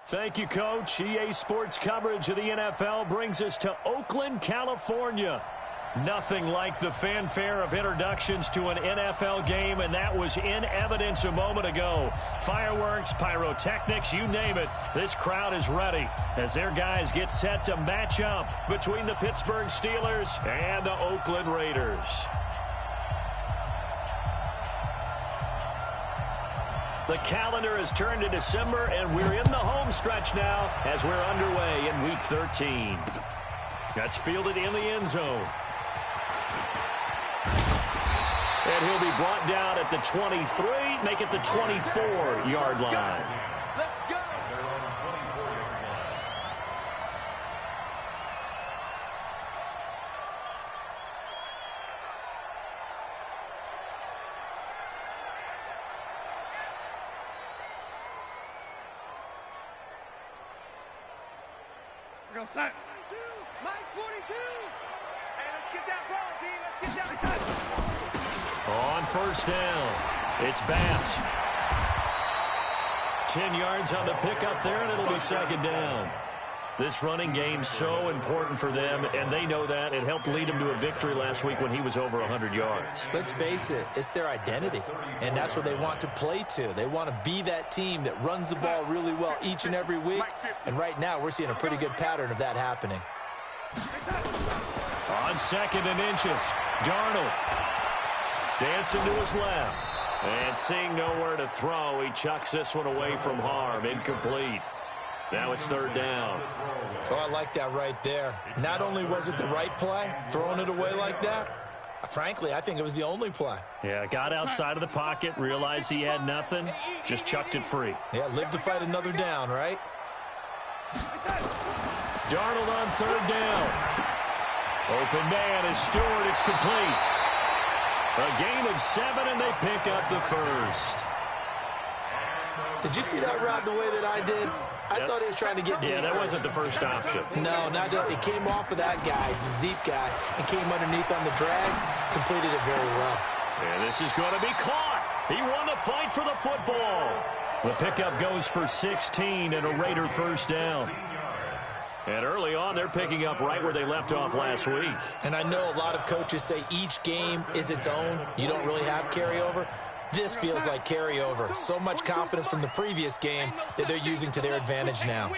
Thank you, Coach. EA Sports coverage of the NFL brings us to Oakland, California. Nothing like the fanfare of introductions to an NFL game, and that was in evidence a moment ago. Fireworks, pyrotechnics, you name it. This crowd is ready as their guys get set to match up between the Pittsburgh Steelers and the Oakland Raiders. The calendar has turned to December, and we're in the home stretch now as we're underway in Week 13. That's fielded in the end zone. And he'll be brought down at the 23, make it the 24-yard line. Let's go. We're going to set. Minus 42. Hey, let's get that ball, D. Let's get that ball. On first down, it's Bass. 10 yards on the pickup there, and it'll be second down. This running game's so important for them, and they know that. It helped lead them to a victory last week when he was over 100 yards. Let's face it, it's their identity, and that's what they want to play to. They want to be that team that runs the ball really well each and every week, and right now we're seeing a pretty good pattern of that happening. On second and inches, Darnold. Dancing to his left. And seeing nowhere to throw, he chucks this one away from harm. Incomplete. Now it's third down. Oh, I like that right there. Not only was it the right play, throwing it away like that, frankly, I think it was the only play. Yeah, got outside of the pocket, realized he had nothing, just chucked it free. Yeah, live to fight another down, right? Darnold on third down. Open man is Stewart. It's complete. A gain of 7, and they pick up the first. Did you see that route the way that I did? I thought he was trying to get deep. Yeah, that wasn't the first option. No, not that. It came off of that guy, the deep guy, and came underneath on the drag, completed it very well. And this is going to be caught. He won the fight for the football. The pickup goes for 16 and a Raider first down. And early on, they're picking up right where they left off last week. And I know a lot of coaches say each game is its own. You don't really have carryover. This feels like carryover. So much confidence from the previous game that they're using to their advantage now.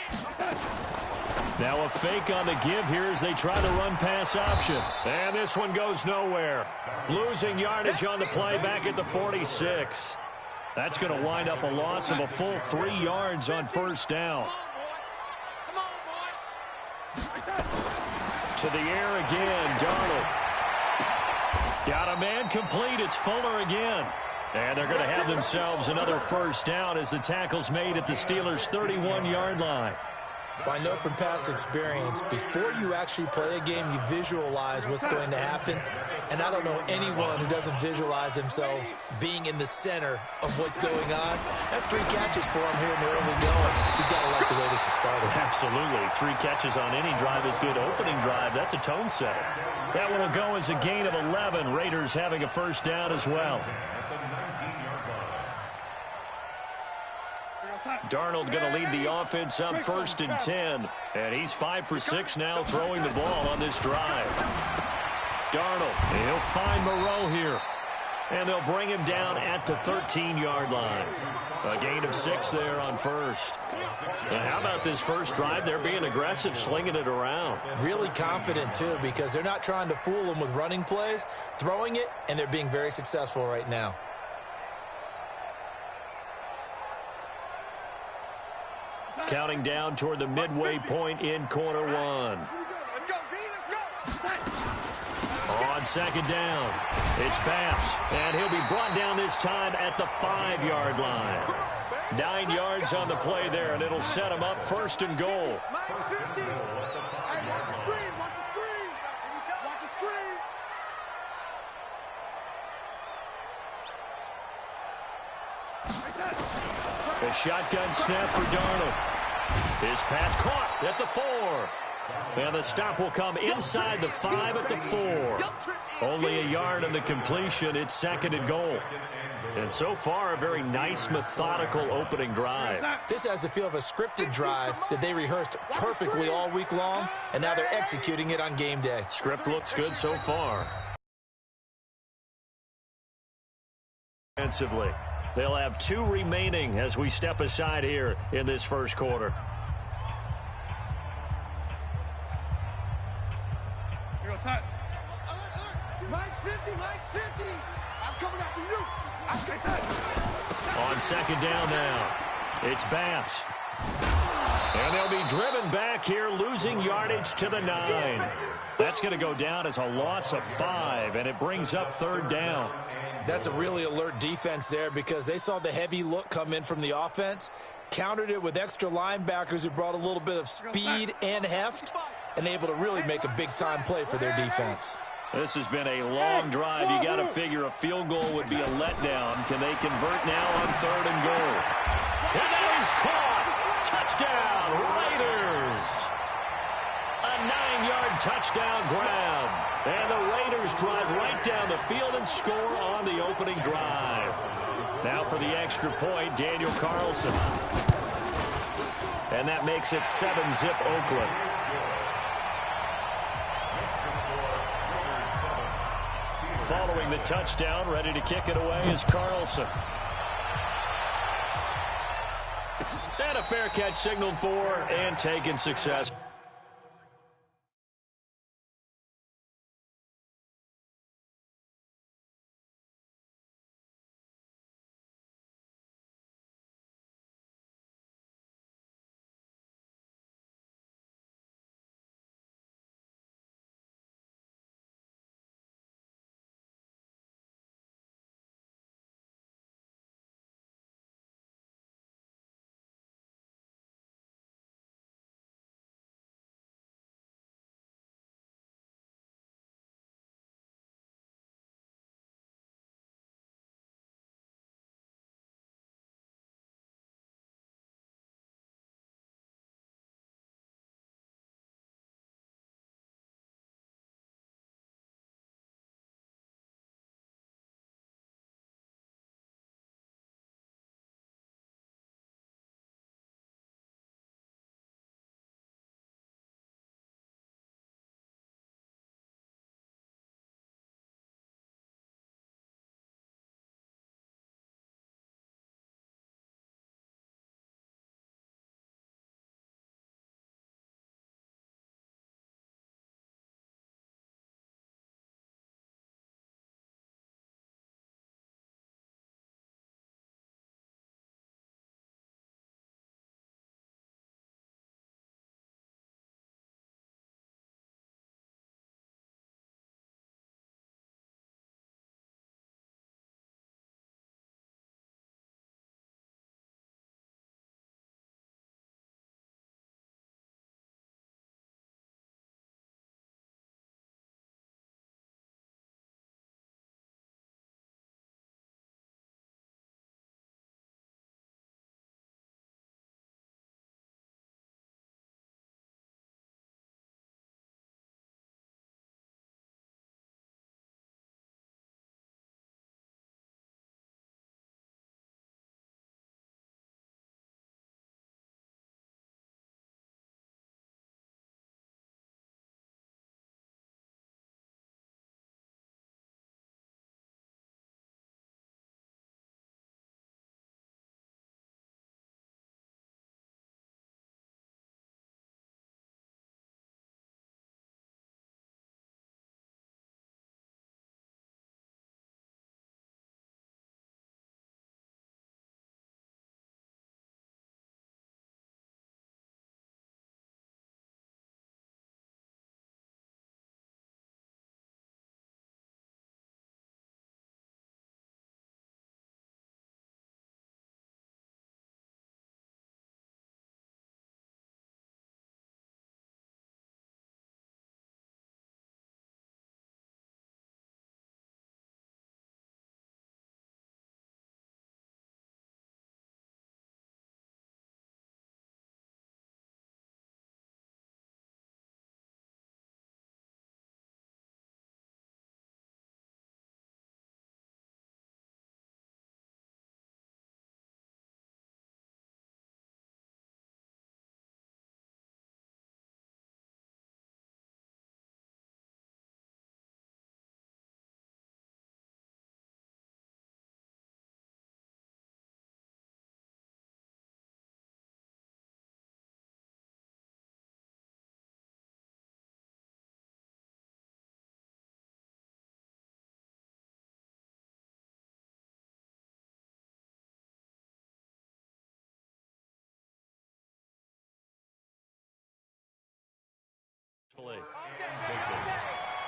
Now a fake on the give here as they try the run-pass option. And this one goes nowhere. Losing yardage on the play back at the 46. That's going to wind up a loss of a full 3 yards on first down. To the air again, Darnold. Got a man complete. It's Fuller again. And they're going to have themselves another first down as the tackle's made at the Steelers' 31-yard line. Well, I know from past experience, before you actually play a game, you visualize what's going to happen. And I don't know anyone who doesn't visualize themselves being in the center of what's going on. That's 3 catches for him here in the early going. He's got to like the way this has started. Absolutely. 3 catches on any drive is good. Opening drive, that's a tone setter. That one will go as a gain of 11. Raiders having a first down as well. Darnold going to lead the offense up first and 10. And he's 5 for 6 now throwing the ball on this drive. Darnold, he'll find Moreau here. And they'll bring him down at the 13-yard line. A gain of 6 there on first. And how about this first drive? They're being aggressive, slinging it around. Really confident, too, because they're not trying to fool them with running plays, throwing it, and they're being very successful right now. Counting down toward the midway point in quarter one. Let's go, D. Let's go. On second down, it's Bass, and he'll be brought down this time at the 5-yard line. 9 yards on the play there, and it'll set him up first and goal. Minus 50. Hey, watch the screen. Watch the screen. Watch the screen. A shotgun snap for Darnold. His pass caught at the 4. And the stop will come inside the 5 at the 4. Only a yard on the completion. It's second and goal. And so far, a very nice, methodical opening drive. This has the feel of a scripted drive that they rehearsed perfectly all week long, and now they're executing it on game day. Script looks good so far. Offensively, they'll have 2 remaining as we step aside here in this first quarter. Here goes Sutton. Mike's 50, Mike's 50. I'm coming after you. On second down now, it's Bass. And they'll be driven back here, losing yardage to the 9. That's going to go down as a loss of 5, and it brings up third down. That's a really alert defense there because they saw the heavy look come in from the offense, countered it with extra linebackers who brought a little bit of speed and heft, and able to really make a big-time play for their defense. This has been a long drive. You got to figure a field goal would be a letdown. Can they convert now on third and goal? And that is caught. Touchdown, Raiders. A 9-yard touchdown grab. And the Raiders drive right down the field and score on the opening drive. Now for the extra point, Daniel Carlson. And that makes it 7-zip Oakland. Following the touchdown, ready to kick it away is Carlson. And a fair catch signaled for and taken success. successfully.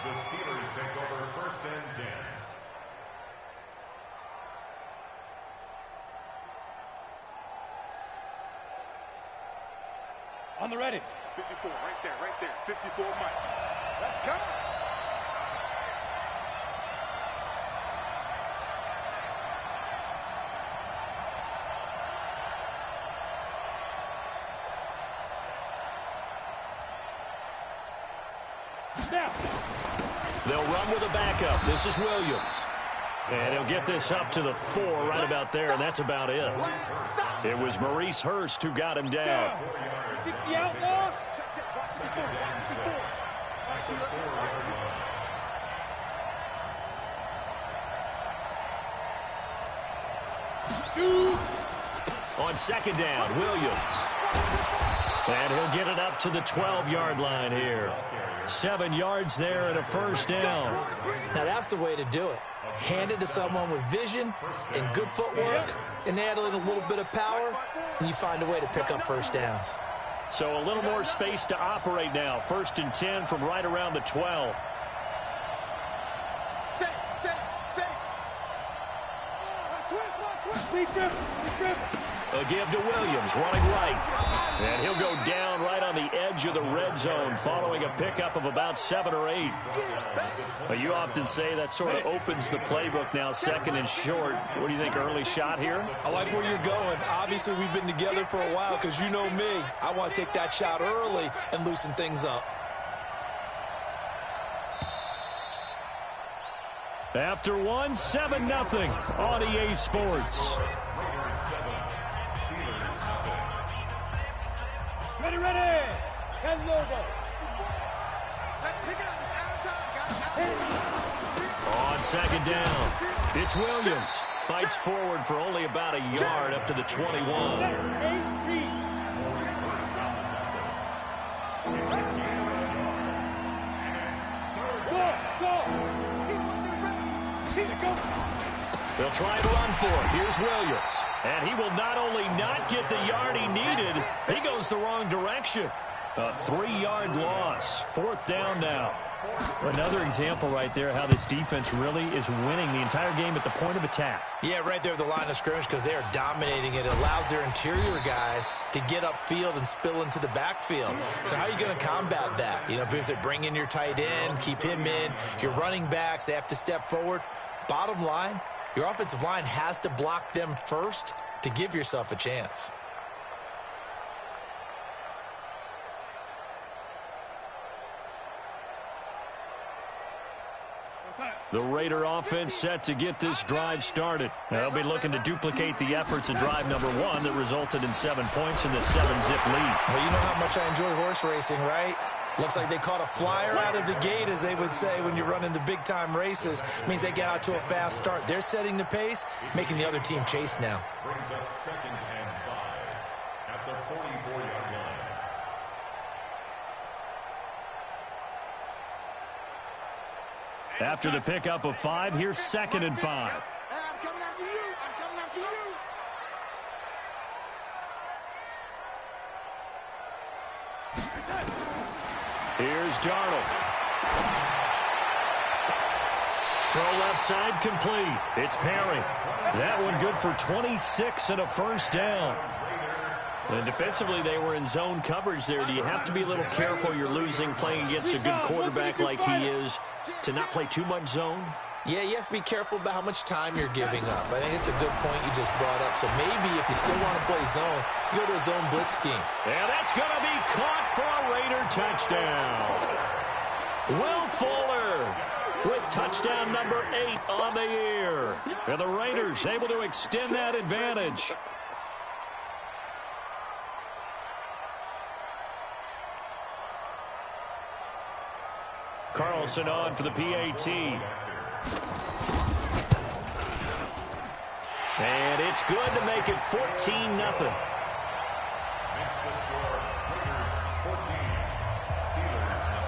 The Steelers take over 1st and 10. On the ready. 54, right there. 54, Mike. Let's go. Now. They'll run with a backup. This is Williams. And he'll get this up to the 4 right about there, and that's about it. It was Maurice Hurst who got him down. 60 out now. On 2nd down, Williams. And he'll get it up to the 12-yard line here. 7 yards there and a 1st down. Now that's the way to do it. Hand it to someone with vision and good footwork, and add in a little bit of power, and you find a way to pick up 1st downs. So a little more space to operate now. 1st and 10 from right around the 12. A give to Williams, running right. And he'll go down right on the edge of the red zone following a pickup of about 7 or 8. But you often say that sort of opens the playbook now, 2nd and short. What do you think, early shot here? I like where you're going. Obviously, we've been together for a while because you know me. I want to take that shot early and loosen things up. After 1, 7-0 on EA Sports. Ready. 10 logo. Let's pick it up. It's out of time, guys. On 2nd down, it's Williams. Fights forward for only about a yard up to the 21. They'll try and run for it. Here's Williams. And he will not only not get the yard he needed, he goes the wrong direction. A 3-yard loss. 4th down now. Another example right there how this defense really is winning the entire game at the point of attack. Yeah, right there at the line of scrimmage because they are dominating it. It allows their interior guys to get upfield and spill into the backfield. So how are you going to combat that? You know, because they bring in your tight end, keep him in. Your running backs, they have to step forward. Bottom line, your offensive line has to block them first to give yourself a chance. The Raider offense set to get this drive started. They'll be looking to duplicate the efforts of drive number 1 that resulted in 7 points in the 7-zip lead. Well, you know how much I enjoy horse racing, right? Looks like they caught a flyer out of the gate, as they would say when you're running the big-time races. It means they get out to a fast start. They're setting the pace, making the other team chase now. Brings up 2nd and 5 at the 44-yard line. After the pickup of 5, here's 2nd and 5. I'm coming after you. I'm coming after you. Here's Darnold. Throw left side complete. It's Perry. That one good for 26 and a 1st down. And defensively, they were in zone coverage there. Do you have to be a little careful you're losing playing against a good quarterback like he is to not play too much zone? Yeah, you have to be careful about how much time you're giving up. I think it's a good point you just brought up. So maybe if you still want to play zone, you go to a zone blitz scheme. And that's going to be caught for a Raider touchdown. Will Fuller with touchdown number 8 on the year. And the Raiders able to extend that advantage. Carlson on for the PAT. And it's good to make it 14-0. Makes the score Raiders 14, Steelers 0.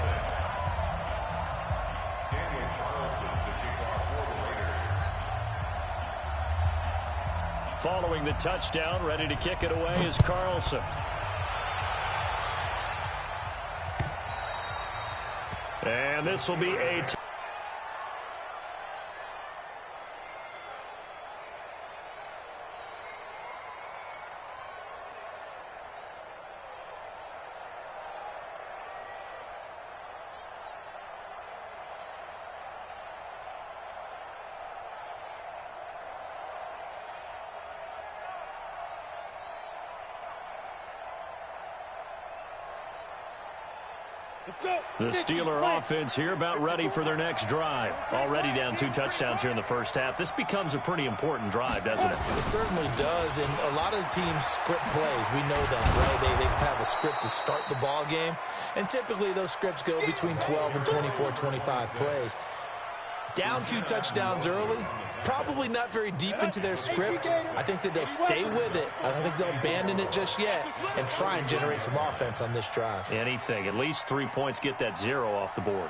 Daniel Carlson, the kickoff for the Raiders. Following the touchdown, ready to kick it away is Carlson. And this will be a The Steeler offense here about ready for their next drive. Already down 2 touchdowns here in the first half. This becomes a pretty important drive, doesn't it? It certainly does, and a lot of teams script plays. We know that, right? They have a script to start the ball game, and typically those scripts go between 12 and 24, 25 plays. Down 2 touchdowns early, probably not very deep into their script. I think that they'll stay with it. I don't think they'll abandon it just yet and try and generate some offense on this drive. Anything. At least 3 points, get that 0 off the board.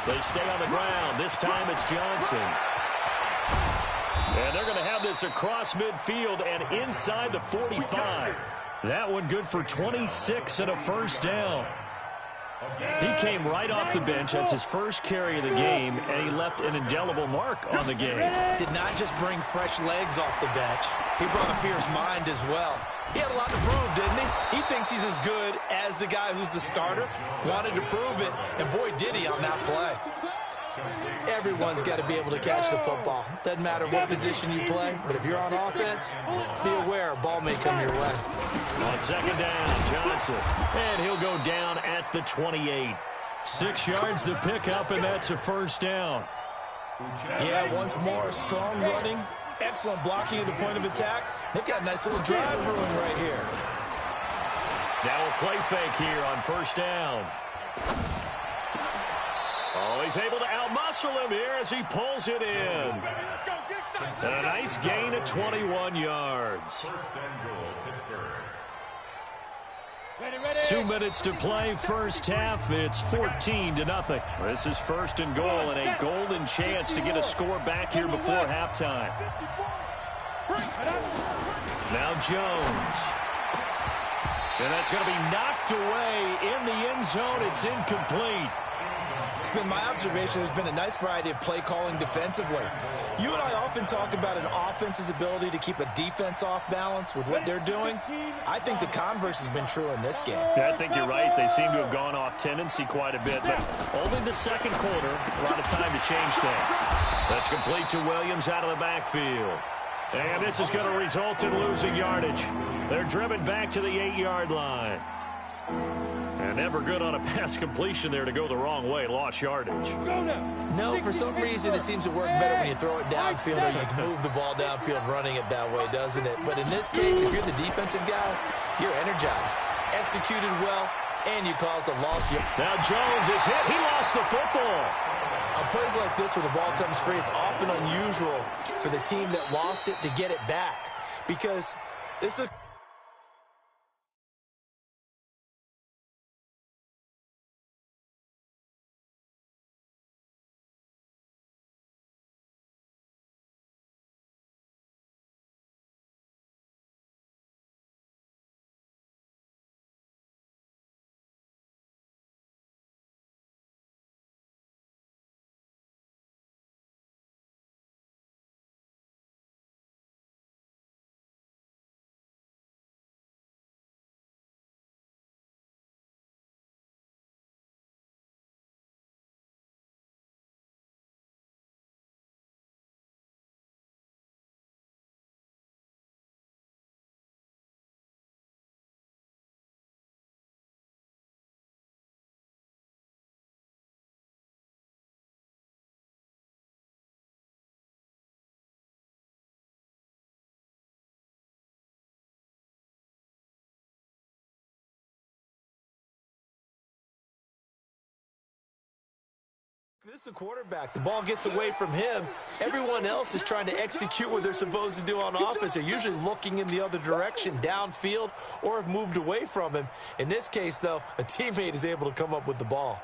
They stay on the ground. This time it's Johnson. And they're going to have this across midfield and inside the 45. That one good for 26 and a first down. He came right off the bench. That's his first carry of the game, and he left an indelible mark on the game. Did not just bring fresh legs off the bench. He brought a fierce mind as well. He had a lot to prove, didn't he? He thinks he's as good as the guy who's the starter. Wanted to prove it, and boy, did he on that play. Everyone's got to be able to catch the football. Doesn't matter what position you play, but if you're on offense, be aware a ball may come your way. On second down, Johnson. And he'll go down at the 28. 6 yards the pickup, and that's a first down. Yeah, once more, strong running, excellent blocking at the point of attack. They've got a nice little drive brewing right here. Now a play fake here on first down. Oh, he's able to outmuscle him here as he pulls it in. And a nice gain at 21 yards. 2 minutes to play first half. It's 14-0. This is first and goal and a golden chance to get a score back here before halftime. Now Jones. And that's going to be knocked away in the end zone. It's incomplete. It's been my observation there's been a nice variety of play calling defensively. You and I often talk about an offense's ability to keep a defense off balance with what they're doing. I think the converse has been true in this game. Yeah, I think you're right. They seem to have gone off tendency quite a bit, but only the second quarter, a lot of time to change things. That's complete to Williams out of the backfield. And this is going to result in losing yardage. They're driven back to the 8-yard line. And never good on a pass completion there to go the wrong way. Lost yardage. No, for some reason it seems to work better when you throw it downfield or you can move the ball downfield running it that way, doesn't it? But in this case, if you're the defensive guys, you're energized, executed well, and you caused a loss. Now Jones is hit. He lost the football. On plays like this where the ball comes free, it's often unusual for the team that lost it to get it back because this is This is a quarterback. The ball gets away from him. Everyone else is trying to execute what they're supposed to do on offense. They're usually looking in the other direction, downfield, or have moved away from him. In this case, though, a teammate is able to come up with the ball.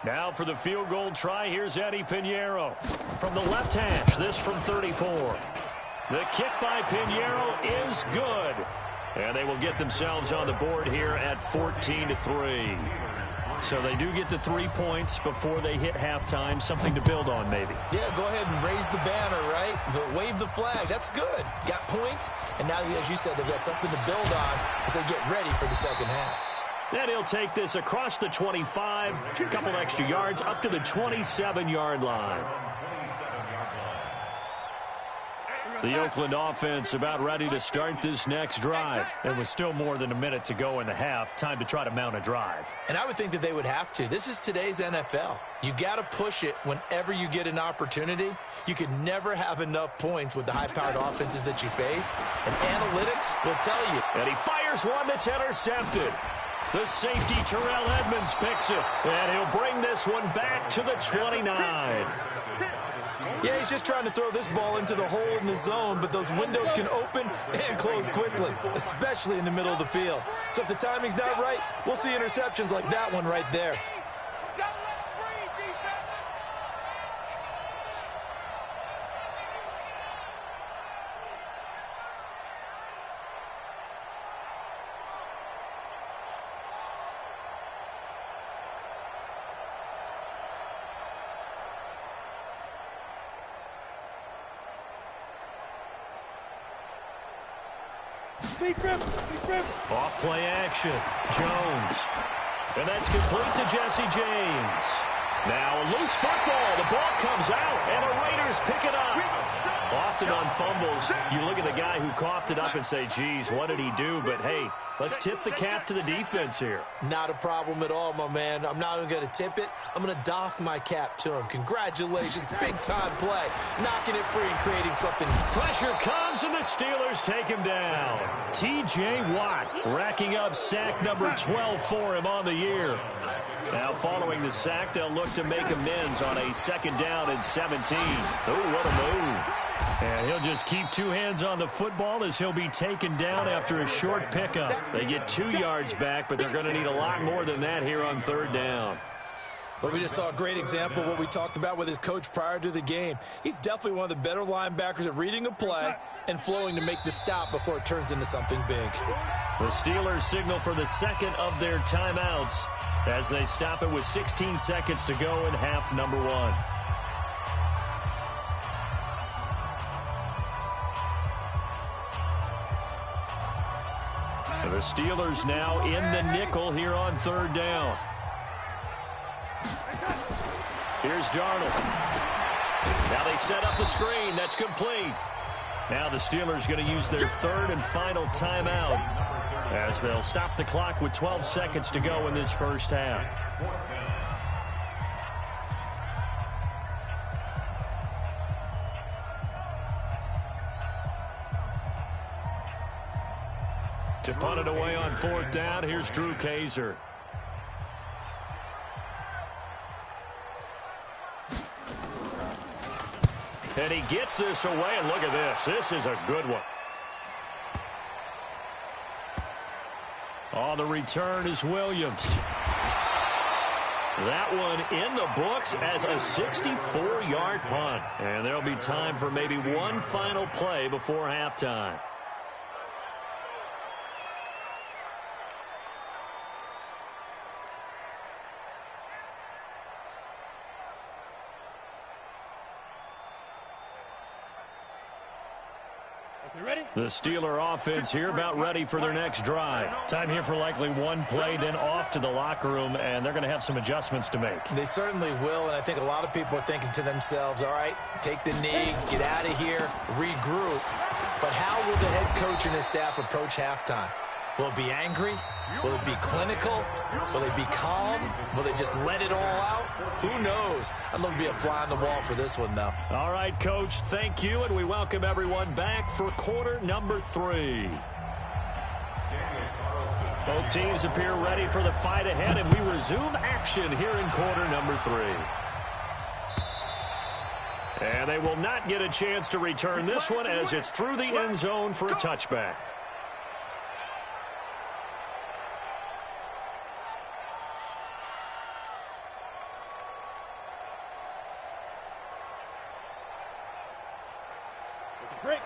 Now for the field goal try, here's Eddie Pinheiro. From the left hash, this from 34. The kick by Pinheiro is good. And they will get themselves on the board here at 14-3. So they do get to 3 points before they hit halftime, something to build on maybe. Yeah, go ahead and raise the banner, right? Wave the flag. That's good. Got points, and now, as you said, they've got something to build on as they get ready for the second half. Then he'll take this across the 25, a couple extra yards, up to the 27-yard line. The Oakland offense about ready to start this next drive. There was still more than a minute to go in the half. Time to try to mount a drive. And I would think that they would have to. This is today's NFL. You got to push it whenever you get an opportunity. You can never have enough points with the high-powered offenses that you face. And analytics will tell you. And he fires one that's intercepted. The safety, Terrell Edmonds, picks it. And he'll bring this one back to the 29. Yeah, he's just trying to throw this ball into the hole in the zone, but those windows can open and close quickly, especially in the middle of the field. So if the timing's not right, we'll see interceptions like that one right there. Off play action. Jones. And that's complete to Jesse James. Now a loose football. The ball comes out, and the Raiders pick it up. Often on fumbles, you look at the guy who coughed it up and say, geez, what did he do? But, hey, let's tip the cap to the defense here. Not a problem at all, my man. I'm not even going to tip it. I'm going to doff my cap to him. Congratulations. Big-time play. Knocking it free and creating something. Pressure comes, and the Steelers take him down. T.J. Watt racking up sack number 12 for him on the year. Now, following the sack, they'll look to make amends on a 2nd down and 17. Oh, what a move. And he'll just keep 2 hands on the football as he'll be taken down after a short pickup. They get 2 yards back, but they're going to need a lot more than that here on 3rd down. But we just saw a great example of what we talked about with his coach prior to the game. He's definitely one of the better linebackers at reading a play and flowing to make the stop before it turns into something big. The Steelers signal for the 2nd of their timeouts as they stop it with 16 seconds to go in half number 1. The Steelers now in the nickel here on 3rd down. Here's Darnold. Now they set up the screen. That's complete. Now the Steelers going to use their 3rd and final timeout as they'll stop the clock with 12 seconds to go in this first half. To punt it away on 4th down, here's Drew Kaiser. And he gets this away, and look at this. This is a good one. On the return is Williams. That one in the books as a 64-yard punt. And there'll be time for maybe one final play before halftime. The Steeler offense here about ready for their next drive. Time here for likely one play, then off to the locker room, and they're going to have some adjustments to make. They certainly will, and I think a lot of people are thinking to themselves, all right, take the knee, get out of here, regroup. But how will the head coach and his staff approach halftime? Will it be angry? Will it be clinical? Will they be calm? Will they just let it all out? Who knows? I'd love to be a fly on the wall for this one, though. All right, Coach, thank you, and we welcome everyone back for quarter number 3. Both teams appear ready for the fight ahead, and we resume action here in quarter number 3. And they will not get a chance to return this one as it's through the end zone for a touchback.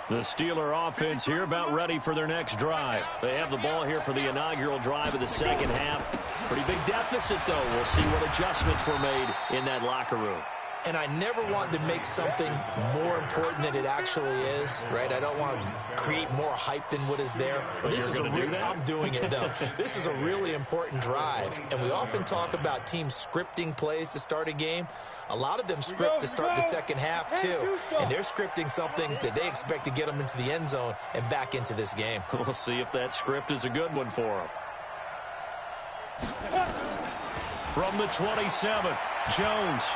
The Steeler offense here about ready for their next drive. They have the ball here for the inaugural drive of the second half. Pretty big deficit, though. We'll see what adjustments were made in that locker room. And I never want to make something more important than it actually is, right? I don't want to create more hype than what is there. But this is I'm doing it, though. This is a really important drive. And we often talk about teams scripting plays to start a game. A lot of them script to start the second half, too. And they're scripting something that they expect to get them into the end zone and back into this game. We'll see if that script is a good one for them. From the 27, Jones.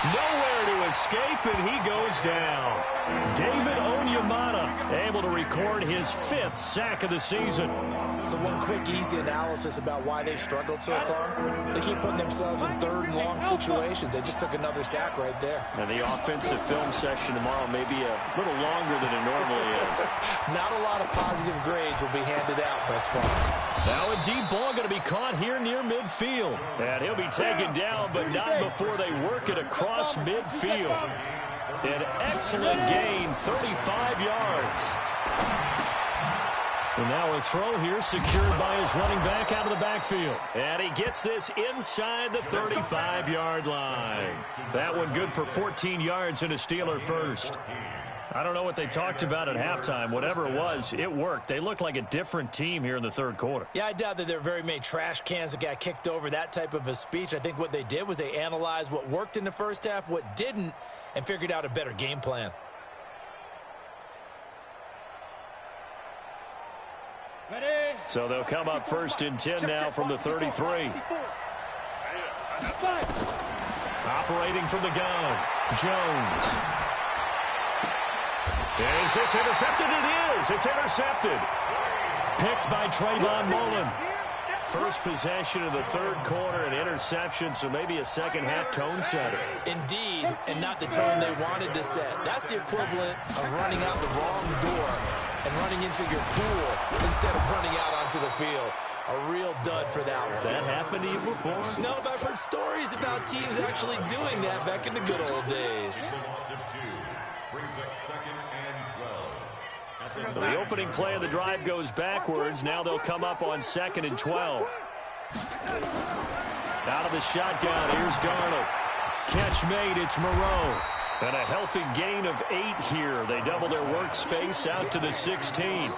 Nowhere to escape, and he goes down. David Onyemata able to record his 5th sack of the season. So one quick, easy analysis about why they've struggled so far. They keep putting themselves in third and long situations. They just took another sack right there. And the offensive film session tomorrow may be a little longer than it normally is. Not a lot of positive grades will be handed out thus far. Now a deep ball going to be caught here near midfield. And he'll be taken down, but not before they work it across midfield. An excellent gain, 35 yards. And now a throw here secured by his running back out of the backfield. And he gets this inside the 35-yard line. That one good for 14 yards and a Steeler first. I don't know what they talked about at halftime. Whatever it was, it worked. They looked like a different team here in the third quarter. Yeah, I doubt that there are very many trash cans that got kicked over, that type of a speech. I think what they did was they analyzed what worked in the first half, what didn't, and figured out a better game plan. So they'll come up first and 10 now from the 33. Operating from the gun, Jones. Is this intercepted? It is. It's intercepted. Picked by Trayvon Mullen. First possession of the third quarter, an interception, so maybe a second-half tone setter. Indeed, and not the tone they wanted to set. That's the equivalent of running out the wrong door and running into your pool instead of running out onto the field. A real dud for that one. Has that happened to you before? No, but I've heard stories about teams actually doing that back in the good old days. So the opening play of the drive goes backwards. Now they'll come up on 2nd and 12. Out of the shotgun, here's Darnold. Catch made, it's Moreau. And a healthy gain of 8 here. They double their workspace out to the 16.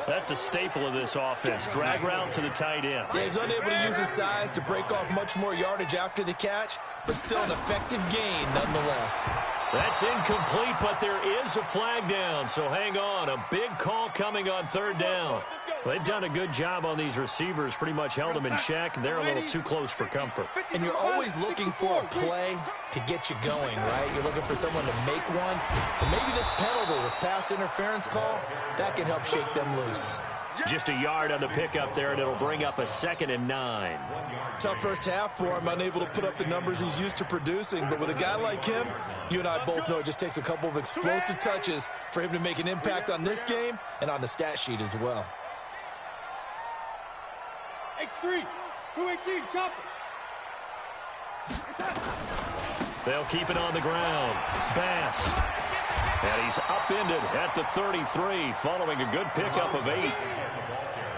That's a staple of this offense. Drag route to the tight end. Yeah, he's unable to use his size to break off much more yardage after the catch, but still an effective gain nonetheless. That's incomplete, but there is a flag down, so hang on. A big call coming on 3rd down. They've done a good job on these receivers, pretty much held them in check, and they're a little too close for comfort. And you're always looking for a play to get you going, right? You're looking for someone to make one. But maybe this penalty, this pass interference call, that can help shake them loose. Just a yard on the pickup there, and it'll bring up a 2nd and 9. Tough first half for him, unable to put up the numbers he's used to producing. But with a guy like him, you and I both know it just takes a couple of explosive touches for him to make an impact on this game and on the stat sheet as well. X3, 218, chop it. They'll keep it on the ground. Bass. And he's upended at the 33, following a good pickup of 8.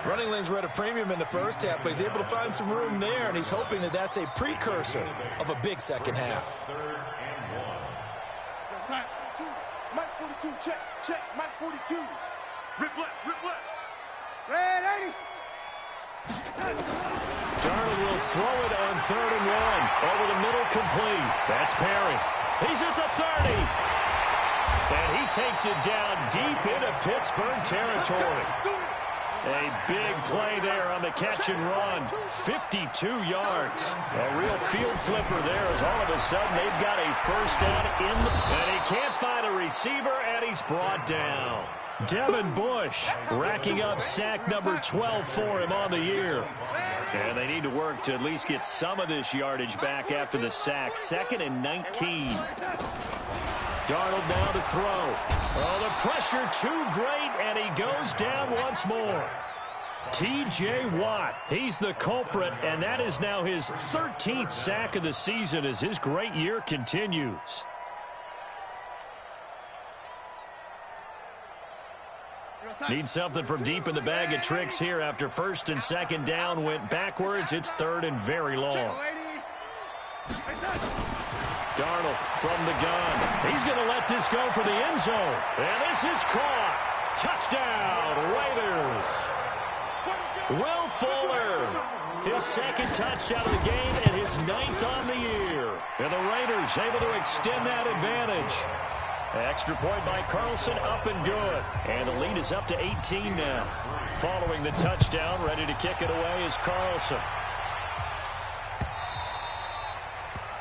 Running lanes were at a premium in the first half, but he's able to find some room there, and he's hoping that that's a precursor of a big second half. Mike 42, check, Mike 42. Rip left. Red 80. Darnold will throw it on 3rd and 1. Over the middle, complete. That's Perry. He's at the 30. And he takes it down deep into Pittsburgh territory. A big play there on the catch and run. 52 yards. A real field flipper there as all of a sudden they've got a first down in the... And he can't find a receiver, and he's brought down. Devin Bush racking up sack number 12 for him on the year. And they need to work to at least get some of this yardage back after the sack. 2nd and 19. Darnold now to throw. Oh, the pressure too great, and he goes down once more. T.J. Watt, he's the culprit, and that is now his 13th sack of the season as his great year continues. Need something from deep in the bag of tricks here after first and second down went backwards. It's third and very long. Darnold from the gun. He's going to let this go for the end zone. And this is caught. Touchdown, Raiders. Will Fuller, his second touchdown of the game and his 9th on the year. And the Raiders able to extend that advantage. Extra point by Carlson, up and good. And the lead is up to 18 now. Following the touchdown, ready to kick it away is Carlson.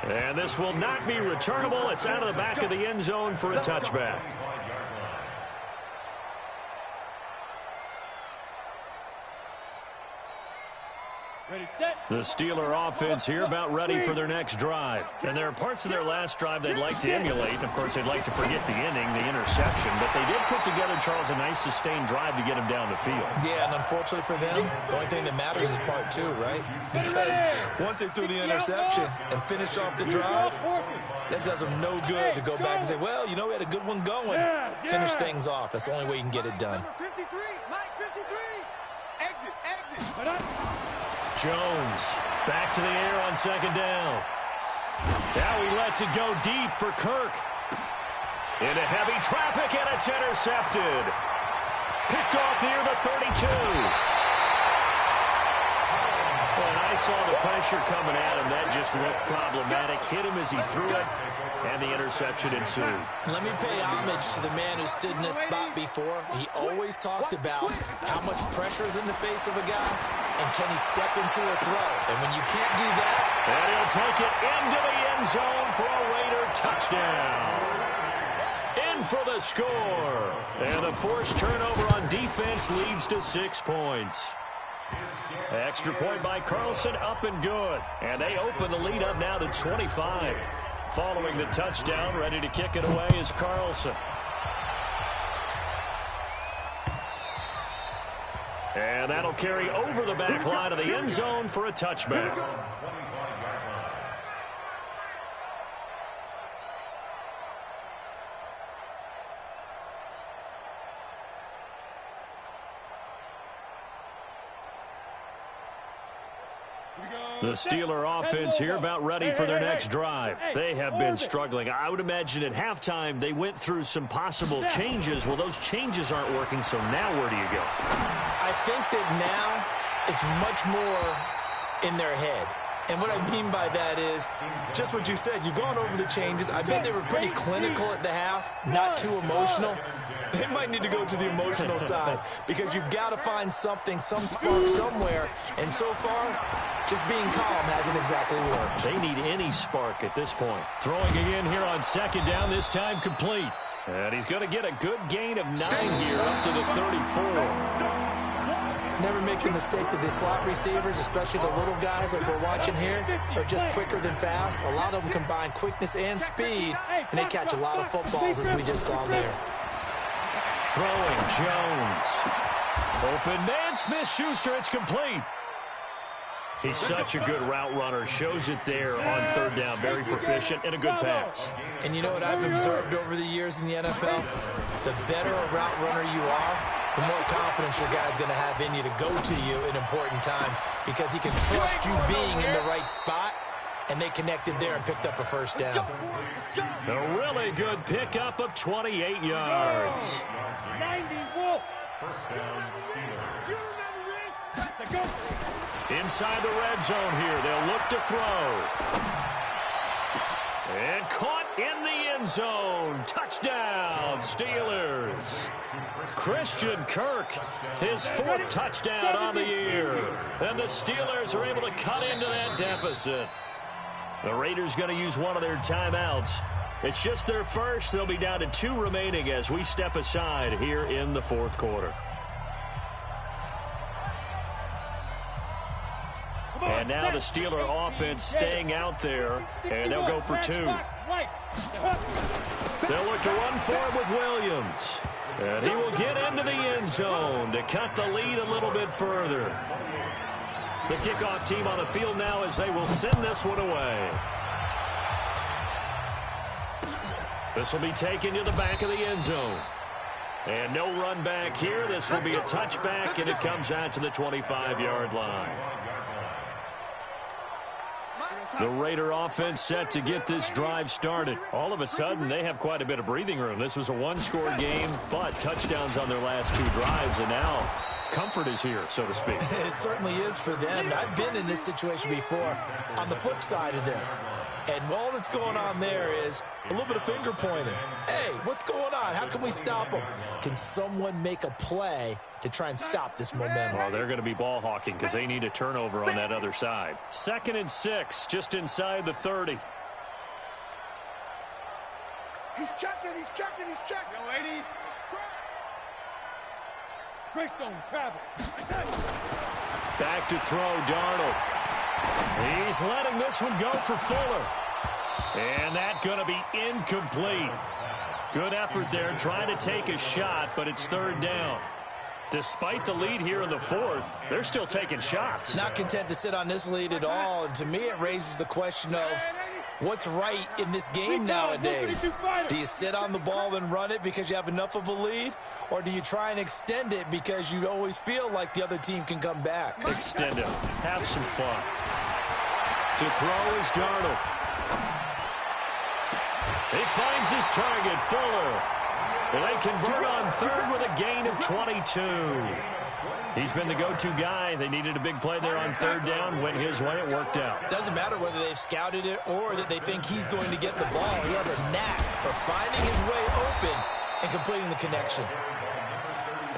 And this will not be returnable. It's out of the back of the end zone for a touchback. The Steeler offense here about ready for their next drive. And there are parts of their last drive they'd like to emulate. Of course, they'd like to forget the inning, the interception. But they did put together, Charles, a nice sustained drive to get him down the field. Yeah, and unfortunately for them, the only thing that matters is part 2, right? Because once they threw the interception and finished off the drive, that does them no good to go back and say, well, you know, we had a good one going. Finish things off. That's the only way you can get it done. Number 53, Mike 53. Exit. Jones back to the air on second down. Now he lets it go deep for Kirk. Into heavy traffic, and it's intercepted. Picked off near the 32. And I saw the pressure coming at him. That just looked problematic. Hit him as he threw it, and the interception ensued. Let me pay homage to the man who stood in this spot before. He always talked about how much pressure is in the face of a guy, and can he step into a throw. And when you can't do that... And he'll take it into the end zone for a Raider touchdown. In for the score. And a forced turnover on defense leads to 6 points. Extra point by Carlson, up and good. And they open the lead up now to 25. Following the touchdown, ready to kick it away is Carlson. And that'll carry over the back line of the end zone for a touchback. The Steeler offense here about ready for their next drive. They have been struggling. I would imagine at halftime they went through some possible changes. Well, those changes aren't working, so now where do you go? I think that now it's much more in their head. And what I mean by that is just what you said. You've gone over the changes. I bet they were pretty clinical at the half, not too emotional. They might need to go to the emotional side because you've got to find something, some spark somewhere. And so far, just being calm hasn't exactly worked. They need any spark at this point. Throwing again here on second down, this time complete. And he's going to get a good gain of 9 here up to the 34. Never make the mistake that the slot receivers, especially the little guys like we're watching here, are just quicker than fast. A lot of them combine quickness and speed, and they catch a lot of footballs, as we just saw there. Throwing, Jones. Open man, Smith-Schuster, it's complete. He's such a good route runner. Shows it there on third down. Very proficient and a good pass. And you know what I've observed over the years in the NFL? The better a route runner you are, the more confidence your guy's going to have in you to go to you in important times because he can trust you being in the right spot, and they connected there and picked up a first down. A really good pickup of 28 yards. 90 Wolf. First down, Steelers. You remember me? Let's go. Inside the red zone here, they'll look to throw. And caught in the end zone. Touchdown, Steelers. Christian Kirk, his 4th touchdown on the year. And the Steelers are able to cut into that deficit. The Raiders going to use one of their timeouts. It's just their first. They'll be down to 2 remaining as we step aside here in the 4th quarter. And now the Steeler offense staying out there, and they'll go for 2. They'll look to run for it with Williams. And he will get into the end zone to cut the lead a little bit further. The kickoff team on the field now as they will send this one away. This will be taken to the back of the end zone. And no run back here. This will be a touchback, and it comes out to the 25-yard line. The Raider offense set to get this drive started. All of a sudden, they have quite a bit of breathing room. This was a one-score game, but touchdowns on their last two drives, and now comfort is here, so to speak. It certainly is for them. I've been in this situation before on the flip side of this. And all that's going on there is a little bit of finger pointing. Hey, what's going on? How can we stop them? Can someone make a play to try and stop this momentum? Well, they're going to be ball hawking because they need a turnover on that other side. 2nd and 6, just inside the 30. He's checking, he's checking, he's checking. Yo, 80. Greystone, travel. Back to throw, Darnold. He's letting this one go for Fuller. And that's going to be incomplete. Good effort there, trying to take a shot, but it's 3rd down. Despite the lead here in the 4th, they're still taking shots. Not content to sit on this lead at all. And to me, it raises the question of what's right in this game nowadays. Do you sit on the ball and run it because you have enough of a lead? Or do you try and extend it because you always feel like the other team can come back? Extend it. Have some fun. To throw is Darnold. He finds his target, Fuller. They convert on 3rd with a gain of 22. He's been the go-to guy. They needed a big play there on 3rd down. Went his way. It worked out. Doesn't matter whether they've scouted it or that they think he's going to get the ball. He has a knack for finding his way open and completing the connection.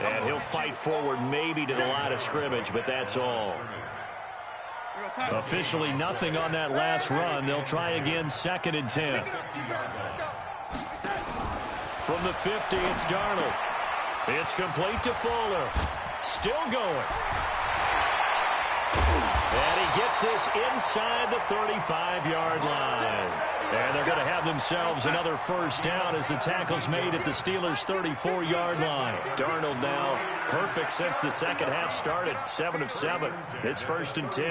And he'll fight forward maybe to the line of scrimmage, but that's all. Officially nothing on that last run. They'll try again, 2nd and 10. From the 50, it's Darnold. It's complete to Fuller. Still going. And he gets this inside the 35-yard line. And they're going to have themselves another 1st down as the tackle's made at the Steelers' 34-yard line. Darnold now perfect since the second half started. 7 of 7. It's 1st and 10.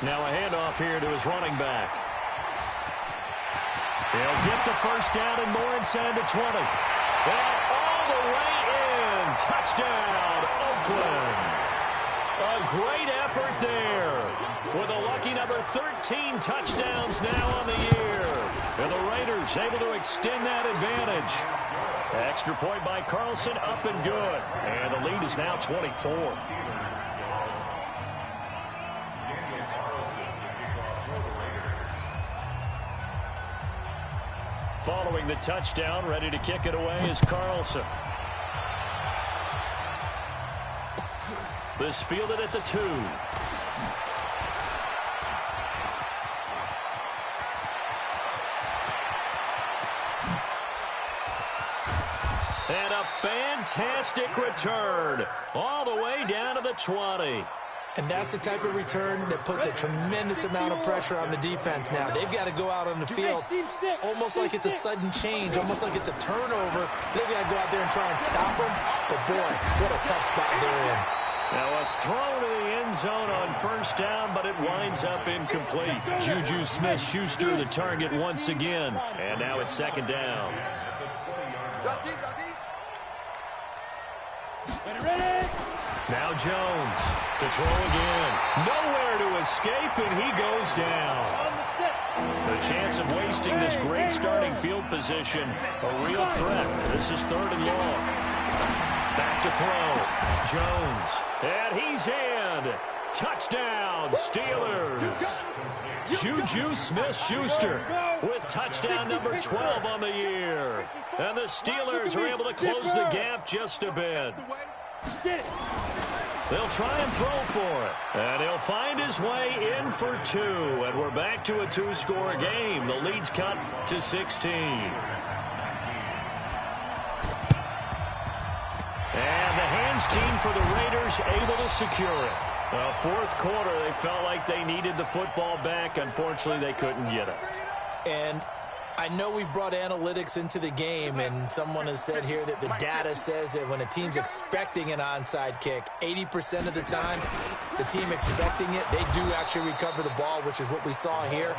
Now a handoff here to his running back. He'll get the 1st down and more inside the 20. And all the way in. Touchdown, Oakland. A great effort there. With a lucky number 13 touchdowns now on the year. And the Raiders able to extend that advantage. Extra point by Carlson, up and good. And the lead is now 24. Following the touchdown, ready to kick it away is Carlson. This fielded at the 2. And a fantastic return all the way down to the 20. And that's the type of return that puts a tremendous amount of pressure on the defense now. They've got to go out on the field almost like it's a sudden change, almost like it's a turnover. They've got to go out there and try and stop them. But, boy, what a tough spot they're in. Now a throw to the end zone on 1st down, but it winds up incomplete. Juju Smith-Schuster the target once again. And now it's 2nd down. Drop deep, drop deep. Now Jones to throw again. Nowhere to escape, and he goes down. The chance of wasting this great starting field position, a real threat. This is 3rd and long. Back to throw. Jones. And he's in. Touchdown, Steelers. Juju Smith-Schuster with touchdown number 12 on the year. And the Steelers are able to close the gap just a bit. They'll try and throw for it. And he'll find his way in for 2. And we're back to a 2-score game. The lead's cut to 16. And the hands team for the Raiders able to secure it. 4th quarter, they felt like they needed the football back. Unfortunately, they couldn't get it. And I know we brought analytics into the game, and someone has said here that the data says that when a team's expecting an onside kick, 80% of the time, the team expecting it, they do actually recover the ball, which is what we saw here.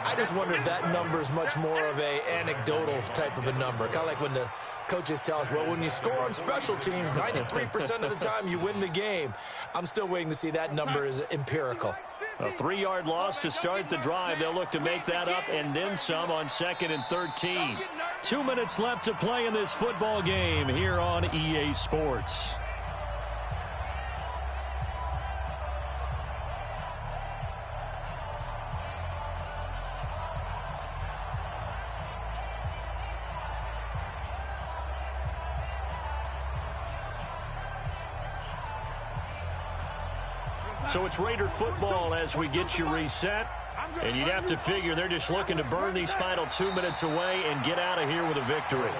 I just wonder if that number is much more of a anecdotal type of a number. Kind of like when the coaches tell us, well, when you score on special teams, 93% of the time you win the game. I'm still waiting to see that number is empirical. A 3-yard loss to start the drive. They'll look to make that up and then some on 2nd and 13. 2 minutes left to play in this football game here on EA Sports. So it's Raider football as we get you reset. And you'd have to figure they're just looking to burn these final 2 minutes away and get out of here with a victory.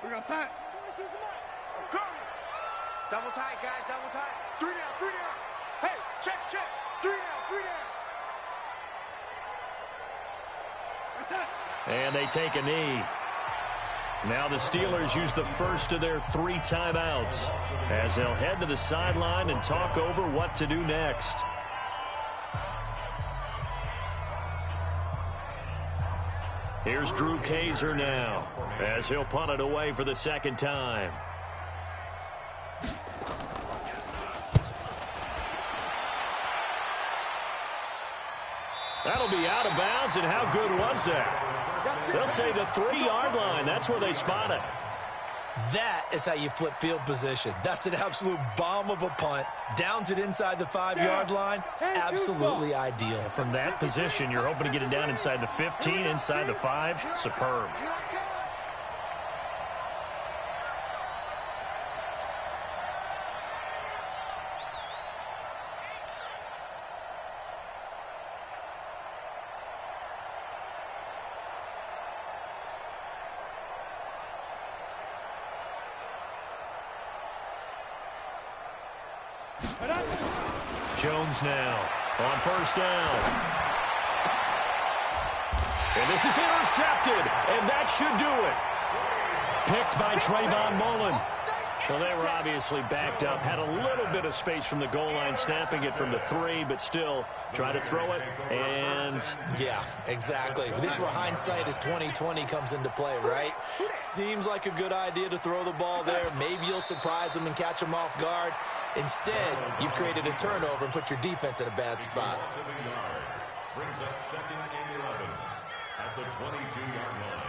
We're gonna sign. Double tight, guys, double tight. 3 down, 3 down. Hey, check. 3 down, 3 down. And they take a knee. Now the Steelers use the first of their 3 timeouts as they'll head to the sideline and talk over what to do next. Here's Drew Kaiser now as he'll punt it away for the 2nd time. That'll be out of bounds, and how good was that? They'll say the 3-yard line. That's where they spot it. That is how you flip field position. That's an absolute bomb of a punt. Downs it inside the 5-yard line. Absolutely ideal. From that position, you're hoping to get it down inside the 15, inside the 5. Superb. Jones now on 1st down. And this is intercepted, and that should do it. Picked by Trayvon Mullen. Well, they were obviously backed up, had a little bit of space from the goal line, snapping it from the 3, but still try to throw it, and... Yeah, exactly. This is where hindsight is 20/20 comes into play, right? Seems like a good idea to throw the ball there. Maybe you'll surprise them and catch them off guard. Instead, you've created a turnover and put your defense in a bad spot. Brings up 2nd and 11 at the 22-yard line.